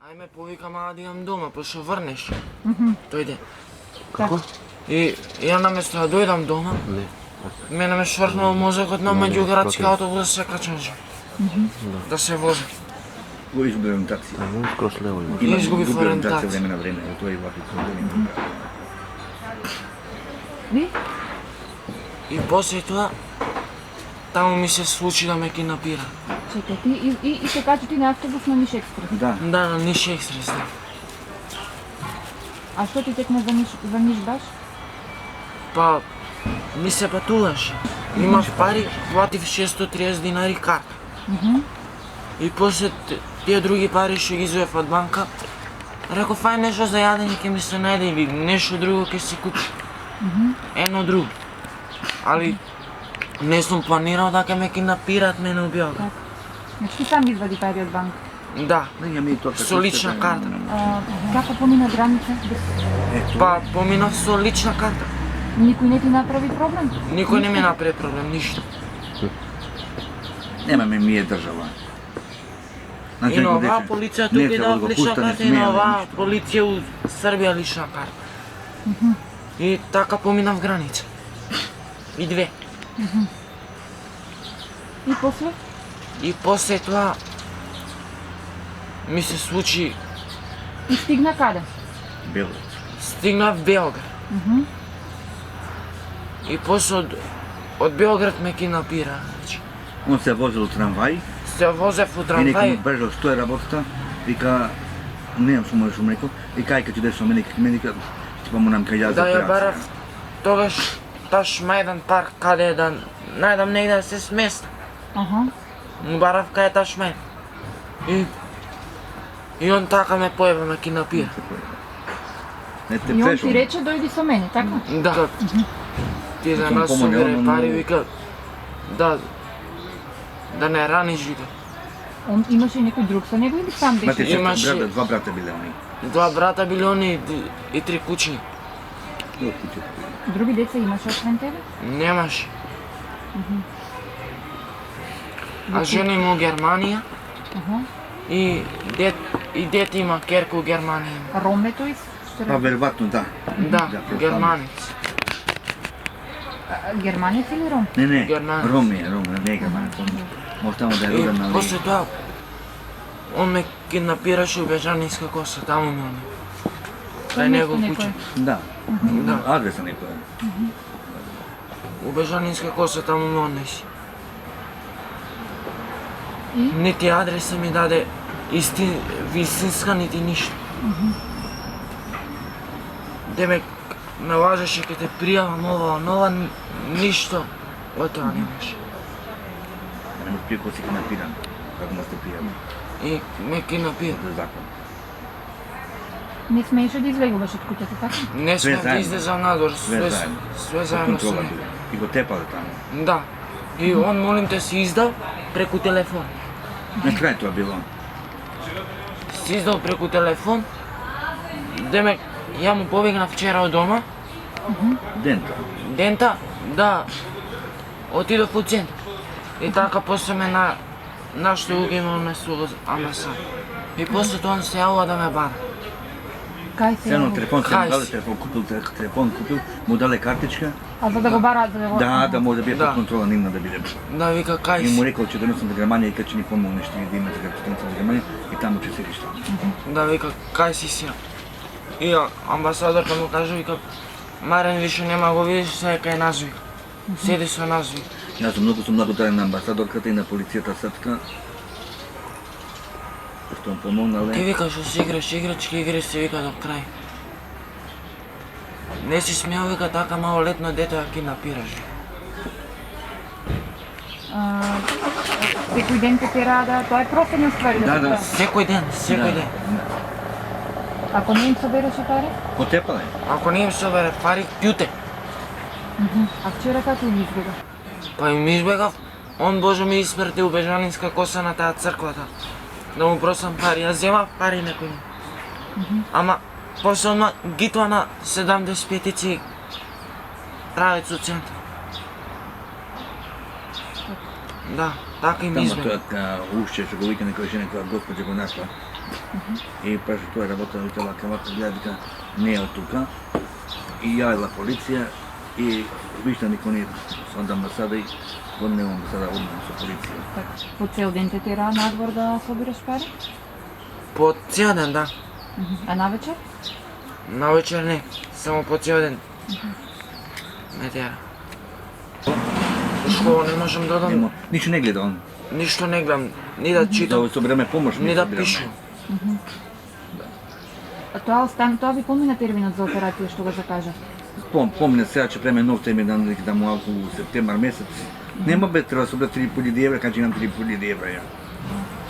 Ајме повика мама да идам дома, па што врнеш. Дојде. Како? И ја наместо да дојдам дома, мене ме швркнал мозокот на меѓу градски автобус се качаш. Да се вози. Го изгубив такси. Скроз лево има. И изгубив ориентација. време на време, тоа и ваки Ви? И после тоа, таму ми се случи да ме кинапира. Чекај, ти и се качи ти на автобус на Ниш Експрес. Да. Да, на Ниш Експрес, да. А што ти текна за Ниш баш? Па, ми се патуваше. Имав пари, платив 630 динари карта. И после тие други пари што ги изуев од банка, реков, ај нешто за јадење ќе ми се најде или нешто друго ќе си купи. Едно друго. Али не сум планирал да ќе ме кинапираат мене у Белград. Значи ти сам извади пари од банка. Да, со лична карта. Како помина граница? Па поминав со лична карта. Никој не ти направи проблем? Никој не ми направи проблем, ништо. Немаме ми е држава. И на оваа полиција тука и дава лична карта, и на оваа полиција у Србија лична карта. И така поминав граница. И две. И после? И после тоа ми се случи, И стигна каде? Бело. стигнав Белград. И после од Белград ме кинапира. Значи, Он се возил трамвај се возев у и некој трамвај, му брежал што е работата. Вика, немам што можеш му рекол. И кај ќе ти деш со мене, ќе мене кажа, ти поминам кај ја за да ја операција. барав тогаш таш Мајдан парк каде да најдам негде да се сместам. Му барав кај таш Мајдан. И он така ме поеба ме кинапира. Не те И он пешо. ти рече дојди со мене, така? Да. Ти за Том нас помоне, собере он- пари, вика, да не раниш, вика. Он имаше некој друг со него или сам Мате беше? се Имаше- два брата биле они. Два брата били они и три кучиња. Други деца имаше освен тебе? Немаше. А жена има у Германија и дете има керка у Германија. Роме тој? Па веројатно да. Да, pretpostavljam. германец. Германец или Ром? Не, Германец. Ром е, не е германец. Може тамо да е И роден, али... после тоа, он ме кинапираше у Бежанинска коса, таму ме он. Кај него Место куќа. некој. Да. Да. Адреса некој. У Бежанинска коса таму ме однеси. И? Нити адреса ми даде вистинска, нити ништо. Демек, ме лажеше ке те пријавам ова, нова, ништо од тоа немаше. Не му спие кој си кинапиран. Како му сте пријавни. И ме кинапира. За закон. Не смееше да излегуваш од куќата, така? Не Све сме да заедно. излезам надвор, Све заедно. све заедно со Контрола него. биле. И го тепале таму. Да. И он, молим те, си издал преку телефон. На крај тоа било. Си издал преку телефон. Демек, ја му побегнав вчера од дома. Дента. Дента, да, отидов у центар. И така после ме нашто луѓе ме однесува амбасада. И после тоа он се јавува да ме бара. Кај се Сено јавува? телефон се Кај му даде, си? телефон купил, му даде картичка. А за да го бара, за да го... Да може да биде Да. под контрола нивна да биде. Да, вика, кај И му си? рекол че донесам до Германија и кај че ни помогнеш ти да имате картичка за Германија и таму ќе седиш таму. Да, вика, кај си сега? И амбасадорка му каже, вика, Марен више нема го видиш, сега е кај нас, вика. Седи со нас, вика. Јас сум многу благодарен на амбасадорката и на полицијата српска. Што му помогнале. Ти вика, што си играш играчки, игри се, вика, до крај. Не си смеал, вика, така малолетно дете да кинапираш. Секој ден те тера да... Тоа е професионална ствар. Да. Секој ден, секој ден. Ако не им собереше пари? Потепале. Ако не им собере пари, пјуте. А вчера како им избега? Па им избегав, он Боже ми испрати у Бежанинска коса на таа црквата. Да му просам пари, јас земав пари некој. Ама, после одма гитва на 75-ци правец у центар. Да, така им Тамо избега. тоа ушче што го вика некоја жена која госпоđа го нашла И праши тој работа, вика вака, гледа дека не е од тука. И јавила полиција и вишта никој не од амбасада и од амбасада одмah со полиција. По цел ден те тера надвор да собираш пари? По цел ден, да. А навечер? На вечер не, само по цел ден. Ме тера. Во школа не можам да одам, Ништо не гледа он. ништо не гледам, ни да Да читам, собереме помош, ни да пишам. А тоа ви помина терминот за операција што го закажа? Помня сега че преме нов термин да му у септембар месец. Нема бе, треба да соберат 3.000 евра, кажа имам 3.000 евра ја.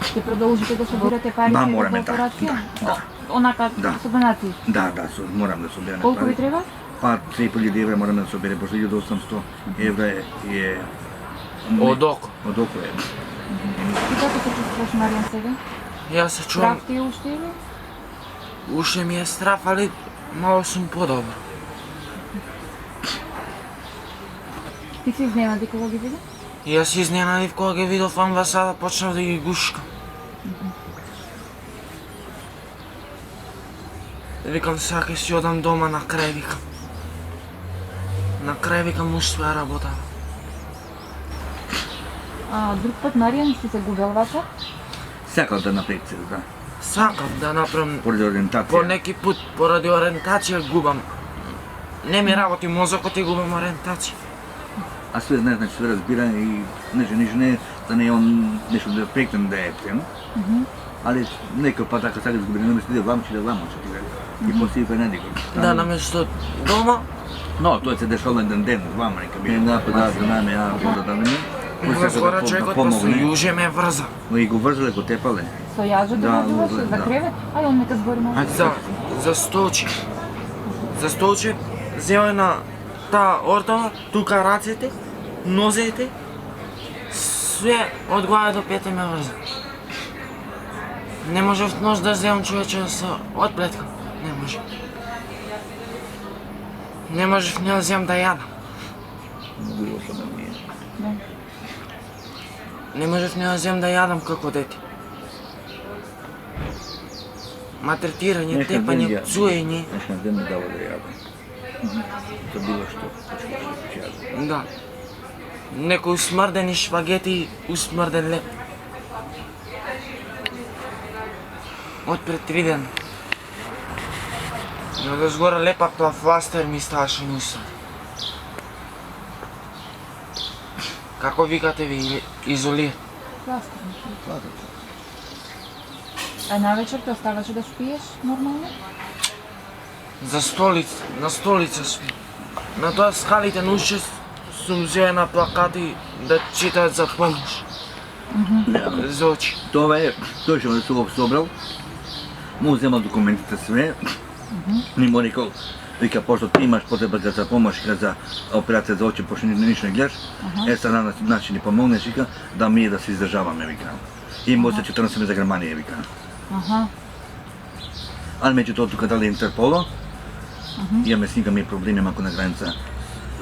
Ќе продолжите да собирате пари Да, за мораме, операција? да. Онака, Да. со донации? Да, морам да собереме Колку ви пари. треба? Па 3.000 евра мораме да собере, пошто 1.800 евра е Од око. од око е. И како се чувствуваш, Маријан, сега? Јас се чувам, Страв ти е уште или? уште ми е страф, али мало сум подобро. Ти си изненади кога ги види? Јас се изненадив кога ги видов амбасада, почнав да ги гушкам. Викам сега ќе си одам дома на крај, викам. На крај викам успеа работа. А друг пат, Маријан, си се губел вака? Сакал да направи се, да. Сакам да направам Поради по ориентација. неки пут, поради ориентација губам. Не ми работи мозокот и губам ориентација. А све знае, значи све разбира и нешто не да не е он нешто да претен да е ептен. Али некој пат така сака да изгуби, не мисли да ламчи, што ти вели. И после не диго. Да, наместо дома, Но, тоа се дешава еден ден, двама нека би. Да, за наме, да не. возгора човекот после јуже ме врза. Но и го врзале, го тепале. Со јажето Да, врзуваше за да. кревет? Ај, он нека збори малку. За столче. За столче зема на таа ортова, тука рацете, нозете, све од глава до пете ме врза. Не можев нож да земам, човече, да се отплеткам. Не може. Не можев не да земам да јадам. Било што не е. Да. Не можев не да земам да јадам како дете. Малтретирање, тепање, цуење. Нешна ден ми дава да јадам. За било што, ќе јадам. Да. Некои усмрдени шпагети, усмрден леп. Од пред 3 дена. И од згора лепак тоа фластер ми ставаше на уста. Како викате ви изолир? Пластер. А навечер те оставаше да спиеш нормално? На столица спи. На тоа скалите на уште сум взеа на плакати да читаат за помош. За очи. Тоа е, тој што ме се собрал, му земал документите све, ни му рекол, вика, пошто ти имаш потреба за помош за операција за очи, пошто ништо не гледаш, сега значи ни помогнеш, вика, да ми да се издржаваме, вика. И му се 14 за Германија, вика. Ali međutim, tuka dali Interpolo, imаме сникаме проблеми малку на граница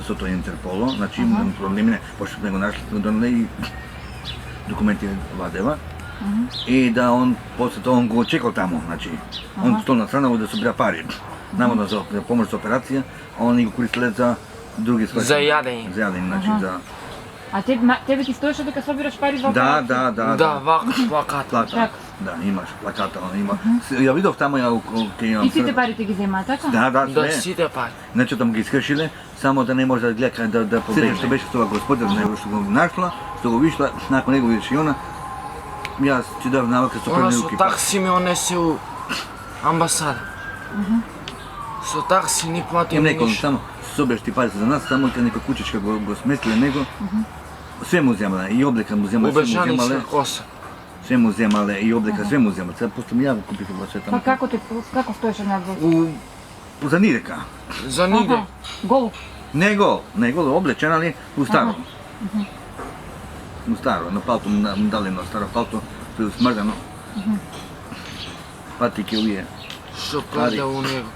со тоа Интерполо, значи имаме проблеми, пошто сме го нашли, донели документи вадева. И да он после тоа он го чекал таму, значи он стол на страна да собира пари. Намодно за помош за операција, он го користеле за други ствари. За јадење. За јадење, значи за А тебе ти стоеше дека собираш пари за Да, операција? да. Да, вака плакат. Плакат. Да, имаш плаката, он има. Ја видов таму ја кај имам. И сите парите ги земаат, така? Да, Да, све. сите пари. Значи там ги искршиле, само да не може да гледа кај да побеgne. Што беше тоа господин, што го нашла, што го вишла, након него видиш и она. Јас ти дав навика со Она први со руки. такси ме онесе у амбасада. Со такси ни плати Им ни некој ништо. само собереш ти парите за нас, само кај некој кучичка го сместиле него. Све му земале, и облека му земале, све му Обежаница земале, коса. све му земале, и облека, све му земале. Сега после ја го купив облаче Па таму. како стоеше надвор? За нидека. За ниде. Голуб. Него облечен, али у старо. У старо, на палто му дали на старо палто, тоа е смрдено. Патики овие. Што прода у него.